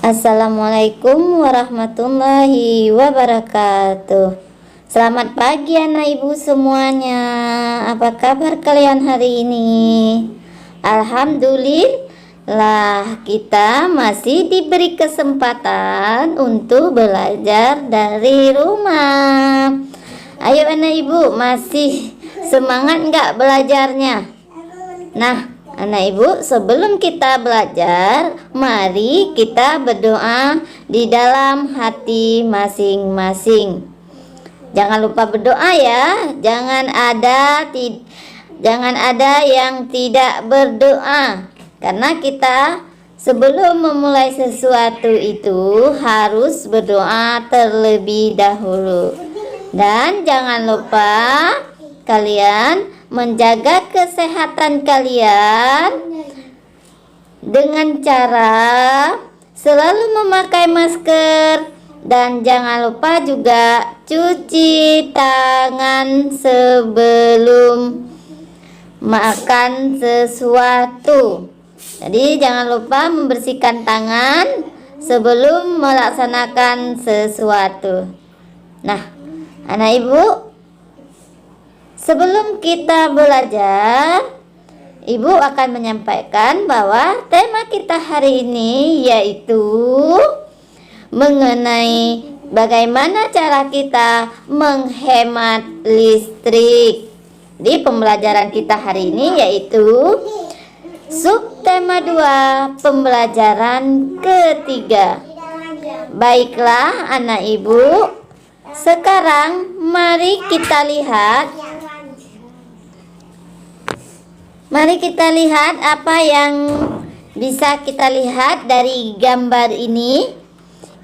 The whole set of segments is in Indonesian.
Assalamualaikum warahmatullahi wabarakatuh. Selamat pagi anak ibu semuanya. Apa kabar kalian hari ini? Alhamdulillah, kita masih diberi kesempatan untuk belajar dari rumah. Ayo anak ibu, masih semangat nggak belajarnya? Nah, anak ibu, sebelum kita belajar, mari kita berdoa di dalam hati masing-masing. Jangan lupa berdoa ya. Jangan ada yang tidak berdoa. Karena kita sebelum memulai sesuatu itu harus berdoa terlebih dahulu. Dan jangan lupa kalian menjaga kesehatan kalian dengan cara selalu memakai masker, dan jangan lupa juga cuci tangan sebelum makan sesuatu. Jadi jangan lupa membersihkan tangan sebelum melaksanakan sesuatu. Nah, anak ibu, sebelum kita belajar, ibu akan menyampaikan bahwa tema kita hari ini yaitu mengenai bagaimana cara kita menghemat listrik. Di pembelajaran kita hari ini yaitu subtema 2, pembelajaran ketiga. Baiklah anak ibu, sekarang mari kita lihat apa yang bisa kita lihat dari gambar ini.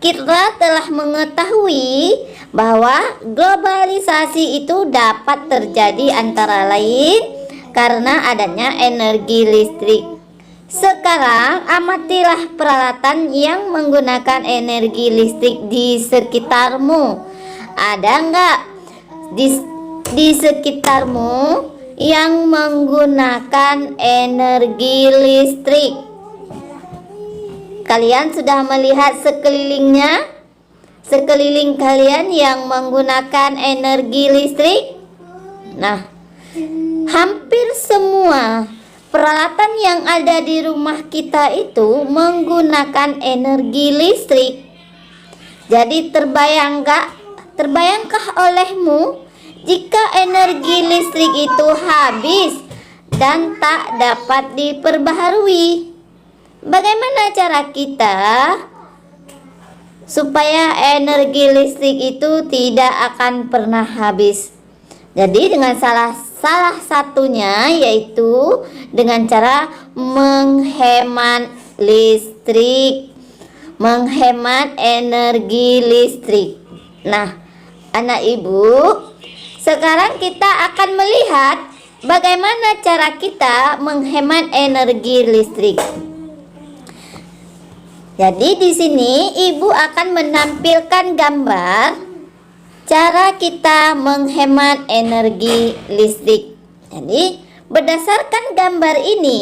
Kita telah mengetahui bahwa globalisasi itu dapat terjadi antara lain karena adanya energi listrik. Sekarang amatilah peralatan yang menggunakan energi listrik di sekitarmu. Ada nggak di sekitarmu yang menggunakan energi listrik? Kalian sudah melihat sekeliling kalian yang menggunakan energi listrik? Nah, hampir semua peralatan yang ada di rumah kita itu menggunakan energi listrik. Jadi terbayangkah olehmu jika energi listrik itu habis dan tak dapat diperbaharui? Bagaimana cara kita supaya energi listrik itu tidak akan pernah habis? Jadi dengan salah satunya yaitu dengan cara menghemat listrik, menghemat energi listrik. Nah, anak ibu, sekarang kita akan melihat bagaimana cara kita menghemat energi listrik. Jadi di sini ibu akan menampilkan gambar cara kita menghemat energi listrik. Jadi berdasarkan gambar ini,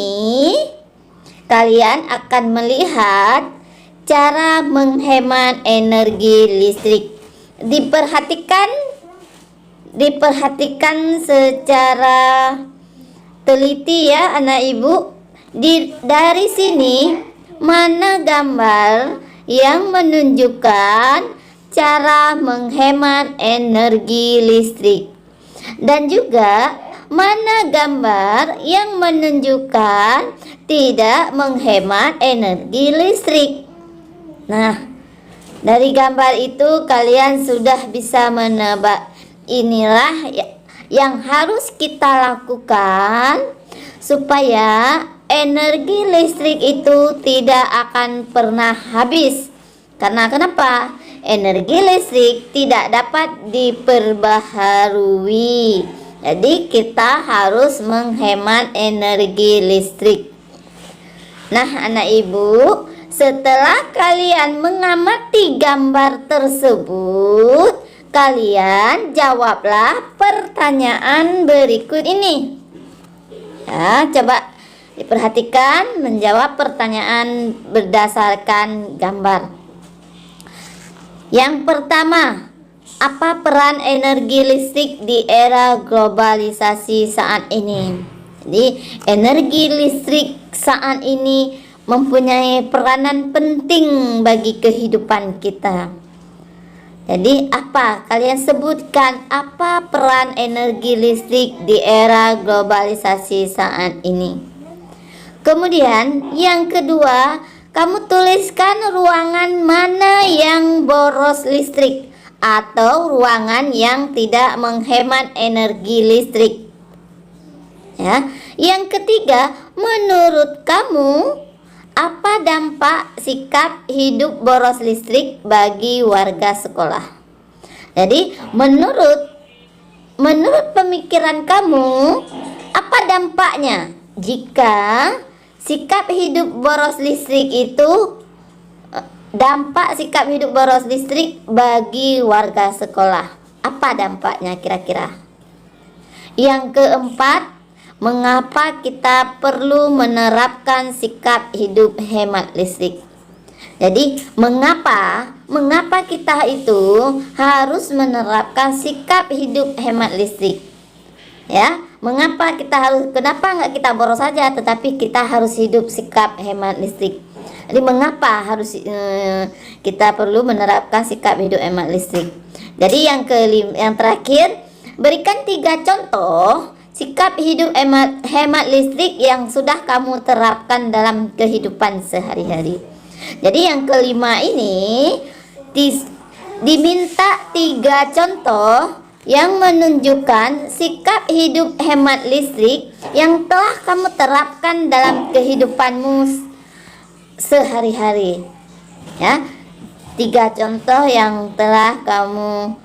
kalian akan melihat cara menghemat energi listrik. Diperhatikan secara teliti ya anak ibu. Dari sini, mana gambar yang menunjukkan cara menghemat energi listrik, dan juga mana gambar yang menunjukkan tidak menghemat energi listrik. Nah, dari gambar itu kalian sudah bisa menebak. Inilah yang harus kita lakukan supaya energi listrik itu tidak akan pernah habis. Karena kenapa? Energi listrik tidak dapat diperbaharui. Jadi kita harus menghemat energi listrik. Nah, anak ibu, setelah kalian mengamati gambar tersebut, kalian jawablah pertanyaan berikut ini. Ya, coba Diperhatikan menjawab pertanyaan berdasarkan gambar. Yang pertama, apa peran energi listrik di era globalisasi saat ini? Jadi, energi listrik saat ini mempunyai peranan penting bagi kehidupan kita. Jadi, apa? Kalian sebutkan apa peran energi listrik di era globalisasi saat ini. Kemudian, yang kedua, kamu tuliskan ruangan mana yang boros listrik atau ruangan yang tidak menghemat energi listrik. Ya. Yang ketiga, menurut kamu apa dampak sikap hidup boros listrik bagi warga sekolah? Jadi, menurut pemikiran kamu, apa dampaknya jika sikap hidup boros listrik itu dampak sikap hidup boros listrik bagi warga sekolah? Apa dampaknya kira-kira? Yang keempat, mengapa kita perlu menerapkan sikap hidup hemat listrik? Jadi, mengapa kita itu harus menerapkan sikap hidup hemat listrik? Ya, kenapa nggak kita boros saja, tetapi kita harus hidup sikap hemat listrik? Jadi mengapa harus kita perlu menerapkan sikap hidup hemat listrik? Jadi yang terakhir, berikan 3 contoh sikap hidup hemat listrik yang sudah kamu terapkan dalam kehidupan sehari-hari. Jadi yang kelima ini diminta 3 contoh yang menunjukkan sikap hidup hemat listrik yang telah kamu terapkan dalam kehidupanmu sehari-hari. Ya, 3 contoh yang telah kamu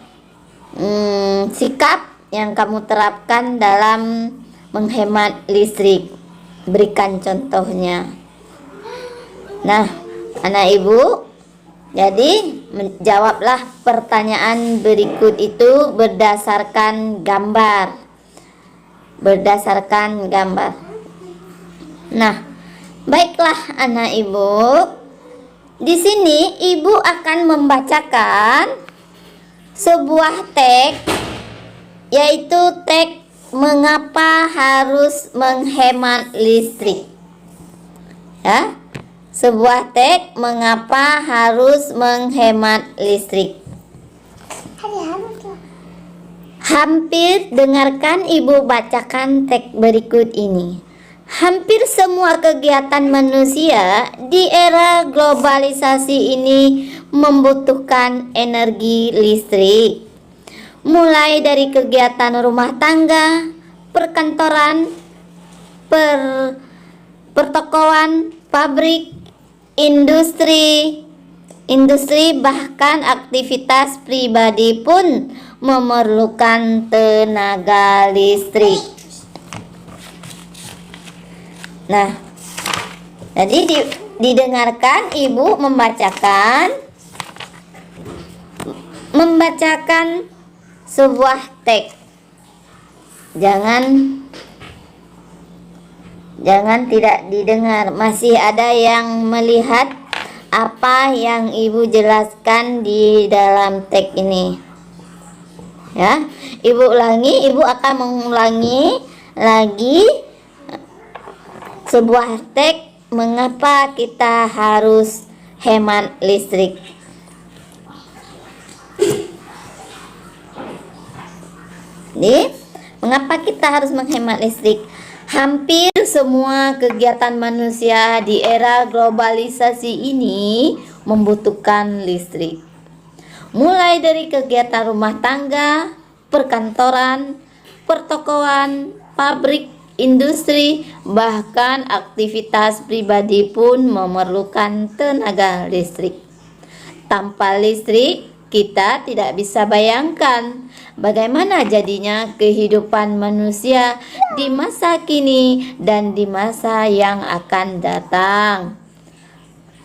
sikap yang kamu terapkan dalam menghemat listrik. Berikan contohnya. Nah, anak ibu, jadi menjawablah pertanyaan berikut itu berdasarkan gambar. Nah, baiklah anak ibu. Di sini ibu akan membacakan sebuah teks, yaitu teks mengapa harus menghemat listrik. Ya, sebuah teks mengapa harus menghemat listrik. Hampir dengarkan ibu bacakan teks berikut ini. Hampir semua kegiatan manusia di era globalisasi ini membutuhkan energi listrik. Mulai dari kegiatan rumah tangga, perkantoran, pertokoan, pabrik, industri, bahkan aktivitas pribadi pun memerlukan tenaga listrik. Nah, jadi didengarkan ibu membacakan sebuah teks. Jangan tidak didengar. Masih ada yang melihat apa yang ibu jelaskan di dalam teks ini. Ya, ibu akan mengulangi lagi sebuah teks mengapa kita harus hemat listrik. Jadi, mengapa kita harus menghemat listrik? Hampir semua kegiatan manusia di era globalisasi ini membutuhkan listrik. Mulai dari kegiatan rumah tangga, perkantoran, pertokoan, pabrik, industri, bahkan aktivitas pribadi pun memerlukan tenaga listrik. Tanpa listrik, kita tidak bisa bayangkan bagaimana jadinya kehidupan manusia di masa kini dan di masa yang akan datang.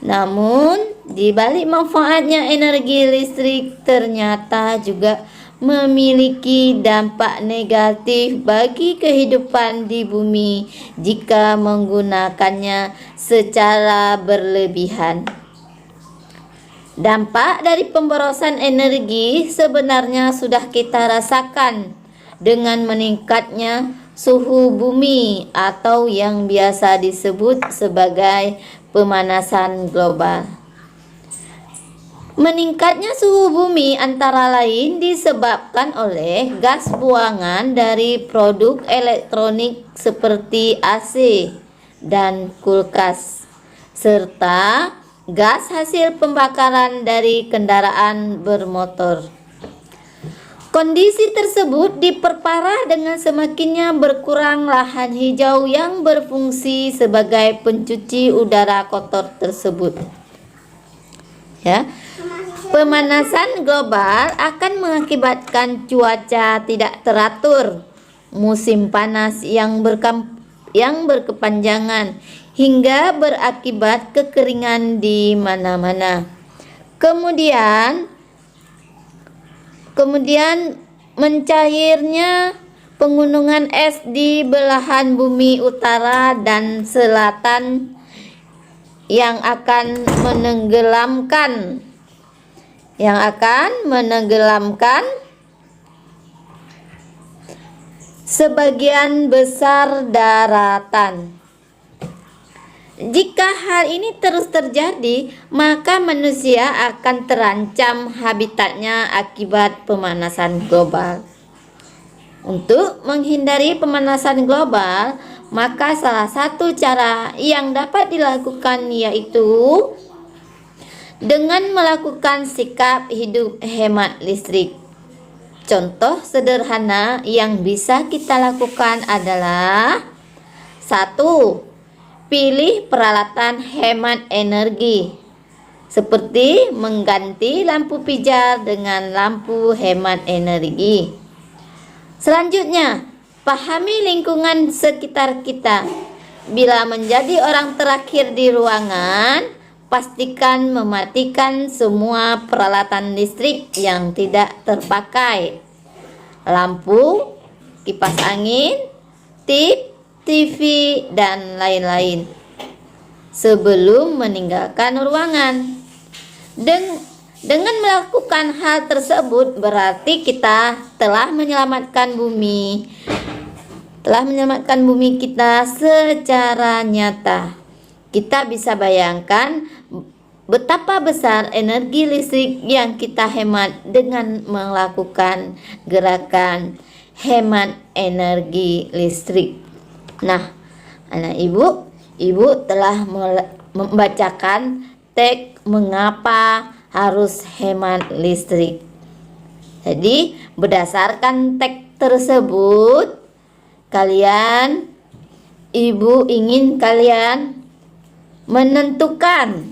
Namun, di balik manfaatnya energi listrik ternyata juga memiliki dampak negatif bagi kehidupan di bumi jika menggunakannya secara berlebihan. Dampak dari pemborosan energi sebenarnya sudah kita rasakan dengan meningkatnya suhu bumi atau yang biasa disebut sebagai pemanasan global. Meningkatnya suhu bumi antara lain disebabkan oleh gas buangan dari produk elektronik seperti AC dan kulkas, serta gas hasil pembakaran dari kendaraan bermotor. Kondisi tersebut diperparah dengan semakinnya berkurang lahan hijau yang berfungsi sebagai pencuci udara kotor tersebut. Ya. Pemanasan global akan mengakibatkan cuaca tidak teratur, musim panas yang berkepanjangan, hingga berakibat kekeringan di mana-mana. Kemudian mencairnya pegunungan es di belahan bumi utara dan selatan yang akan menenggelamkan sebagian besar daratan. Jika hal ini terus terjadi, maka manusia akan terancam habitatnya akibat pemanasan global. Untuk menghindari pemanasan global, maka salah satu cara yang dapat dilakukan yaitu dengan melakukan sikap hidup hemat listrik. Contoh sederhana yang bisa kita lakukan adalah 1. Pilih peralatan hemat energi seperti mengganti lampu pijar dengan lampu hemat energi. Selanjutnya, pahami lingkungan sekitar kita. Bila menjadi orang terakhir di ruangan, pastikan mematikan semua peralatan listrik yang tidak terpakai. Lampu, kipas angin, TV, dan lain-lain sebelum meninggalkan ruangan. Dengan melakukan hal tersebut berarti kita telah menyelamatkan bumi kita secara nyata. Kita bisa bayangkan betapa besar energi listrik yang kita hemat dengan melakukan gerakan hemat energi listrik. Nah, anak ibu telah membacakan teks mengapa harus hemat listrik. Jadi, berdasarkan teks tersebut, ibu ingin kalian menentukan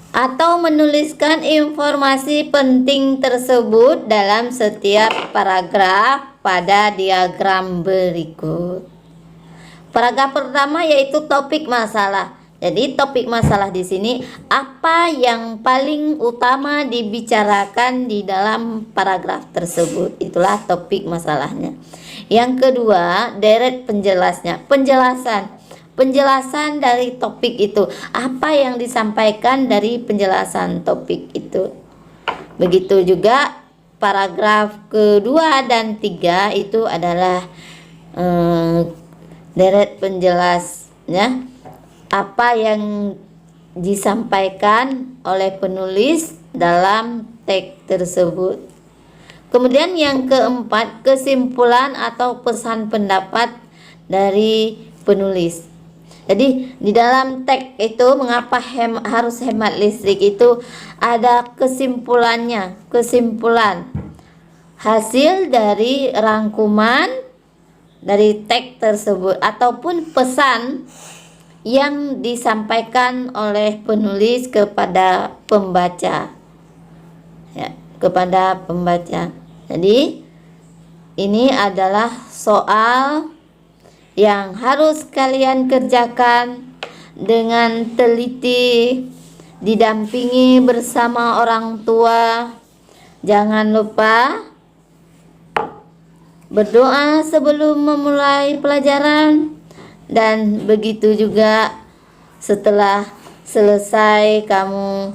atau menuliskan informasi penting tersebut dalam setiap paragraf pada diagram berikut. Paragraf pertama yaitu topik masalah. Jadi topik masalah di sini apa yang paling utama dibicarakan di dalam paragraf tersebut. Itulah topik masalahnya. Yang kedua, deret penjelasnya. Penjelasan dari topik itu. Apa yang disampaikan dari penjelasan topik itu. Begitu juga paragraf kedua dan tiga itu adalah deret penjelasnya. Apa yang disampaikan oleh penulis dalam teks tersebut. Kemudian yang keempat, kesimpulan atau pesan pendapat dari penulis. Jadi di dalam teks itu mengapa harus hemat listrik itu ada kesimpulan hasil dari rangkuman dari teks tersebut ataupun pesan yang disampaikan oleh penulis kepada pembaca. Jadi ini adalah soal yang harus kalian kerjakan dengan teliti didampingi bersama orang tua. Jangan lupa berdoa sebelum memulai pelajaran, dan begitu juga setelah selesai kamu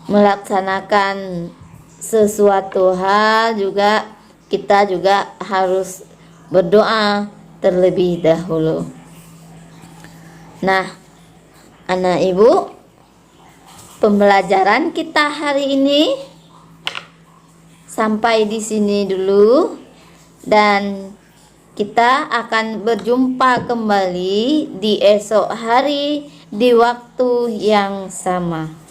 melaksanakan sesuatu hal juga, kita juga harus berdoa terlebih dahulu. Nah, anak ibu, pembelajaran kita hari ini sampai di sini dulu, dan kita akan berjumpa kembali di esok hari di waktu yang sama.